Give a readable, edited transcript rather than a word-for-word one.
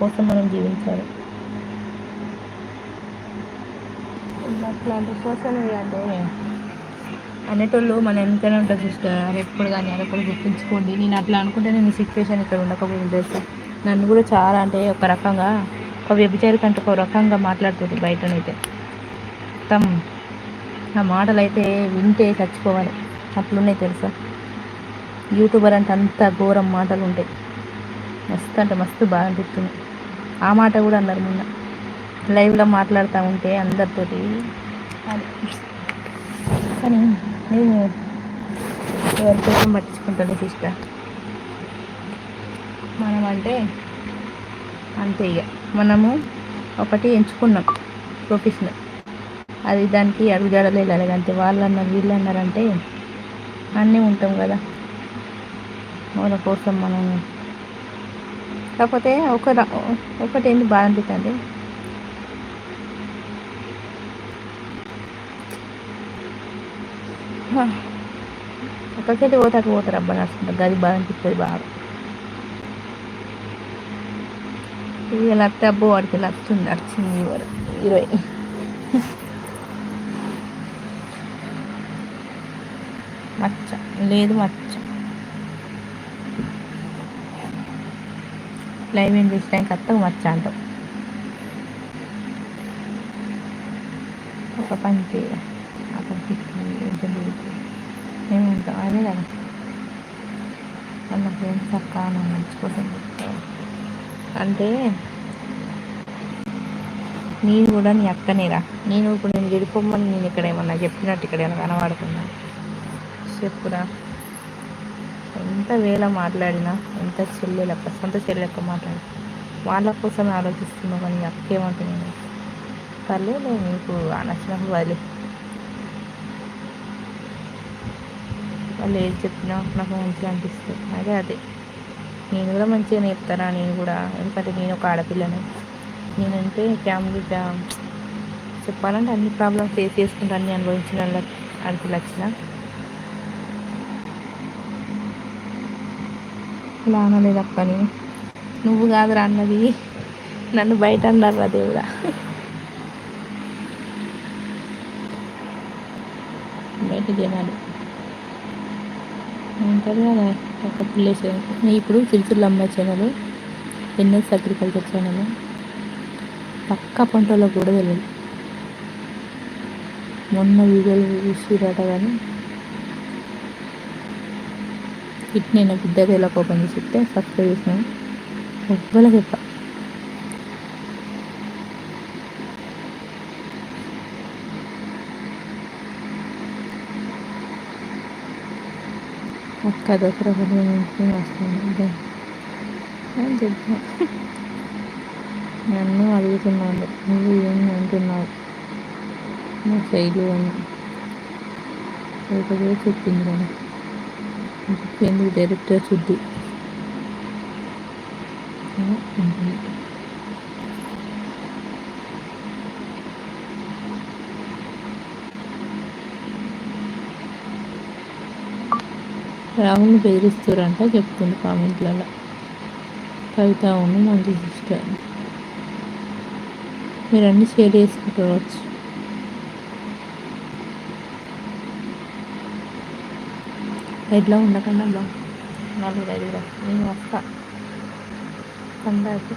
కోసం మనం జీవించాలి. అట్లాంటి సోషల్ మీడియా అంటే అనేటోళ్ళు మన వెనకనే ఉంటుంది సిస్టర్. అది ఎప్పుడు కానీ అది ఒకటి గుర్తుంచుకోండి. నేను అట్లా అనుకుంటే నేను సిచ్యువేషన్ ఇక్కడ ఉండకపోయింది తెలుసా. నన్ను కూడా చాలా అంటే ఒక రకంగా ఒక వ్యభిచారి కంటే ఒక రకంగా మాట్లాడుతుంది బయటనైతే. మొత్తం ఆ మాటలు అయితే వింటే చచ్చిపోవాలి అట్లున్నాయి తెలుసా. యూట్యూబర్ అంటే అంత ఘోరం మాటలు ఉంటాయి. మస్తు అంటే మస్తు బాగా అనిపిస్తుంది. ఆ మాట కూడా అన్నారు మొన్న లైవ్లో మాట్లాడుతూ ఉంటే అందరితోటి. కానీ నేను ఎవరి కోసం పట్టించుకుంటాను సిస్టర్. మనం అంటే అంతే ఇక మనము ఒకటి ఎంచుకున్నాం ప్రొఫెషనల్, అది దానికి అడుగుజాడలే వెళ్ళాలి. అంతే వాళ్ళు అన్నారు వీళ్ళు అన్నారంటే అన్నీ ఉంటాం కదా వాళ్ళ కోసం మనం. కాకపోతే ఒకటి ఏంటి బాగా అనిపిస్తుంది, ఒకరికైతే పోతాకు పోతారు అబ్బా నడుచుకుంటారు. అది బాగా అనిపిస్తుంది బాగా. ఇక లక్ష అబ్బో వాడికి లక్ష వచ్చింది 20 మచ్చ లేదు మచ్చ. లైవ్ ఏం చేసిన కత్తగా మచ్చ అంటాం. ఒక పని చేయ అక్కడికి ఏముంటాం అదే కదా వాళ్ళ ఫ్రెండ్స్ అక్క మంచి కోసం చెప్తావు అంటే. నేను కూడా నీ అక్కనేరా. నేను ఇప్పుడు నేను విడిపోమ్మని నేను ఇక్కడ ఏమన్నా చెప్పినట్టు ఇక్కడ ఏమైనా కనబడుతున్నా చెప్పురా. ఎంత వేళ మాట్లాడినా ఎంత చెల్లెలక్క సొంత చెల్లెలక్క మాట్లాడి వాళ్ళ కోసం ఆలోచిస్తున్నావు. కానీ అక్క ఏమంటున్నాను పర్లేదు నీకు నచ్చినప్పుడు వదిలే. వాళ్ళు ఏది చెప్పినా నాకు మంచిగా అనిపిస్తుంది. అదే నేను కూడా మంచిగా నేర్పుతారా నేను కూడా. ఎందుకంటే నేను ఒక ఆడపిల్లని. నేనంటే ఫ్యామిలీ చెప్పాలంటే అన్ని ప్రాబ్లమ్స్ ఫేస్ చేసుకుంటా అన్ని అనుభవించిన వాళ్ళకి ఆడపిల్ల వచ్చిన ఇలా అనలేదు అక్క. నువ్వు కాదురా అన్నది, నన్ను బయట అన్నారు రా దేవుడా. బయట జనాలు ఉంటారు కదా ఒక పిల్ల ఛానల్. ఇప్పుడు సిరిసిల్ల అమ్మాయి ఛానల్, ఎన్ఎస్ అగ్రికల్చర్ ఛానల్ పక్క పంటలో కూడా తెలియదు. మొన్న వీడియోలు చూసిరట కానీ ఇటు నేను ఇద్దరు ఎలా ఓపెన్ చేసి చెప్తే సబ్స్క్రైబ్ చేసినాను ఎవ్వరు చెప్ప. అక్క దసరా వస్తుంది అని చెప్పిన. నన్ను అడుగుతున్నాను నువ్వు ఏం అంటున్నావు నా శైలి అని ఒకటే చెప్పింది కదా. ఎందుకు డైరెక్టర్ శుద్ధి రాహుల్ని బెదిరిస్తారంట చెప్తుంది కామెంట్లలో. కవిత అవును మంచి సిస్టర్. మీరు అన్నీ షేర్ చేసుకోవచ్చు. ఎట్లా ఉండకుండా 4-5 నేను వస్తా కందాకి.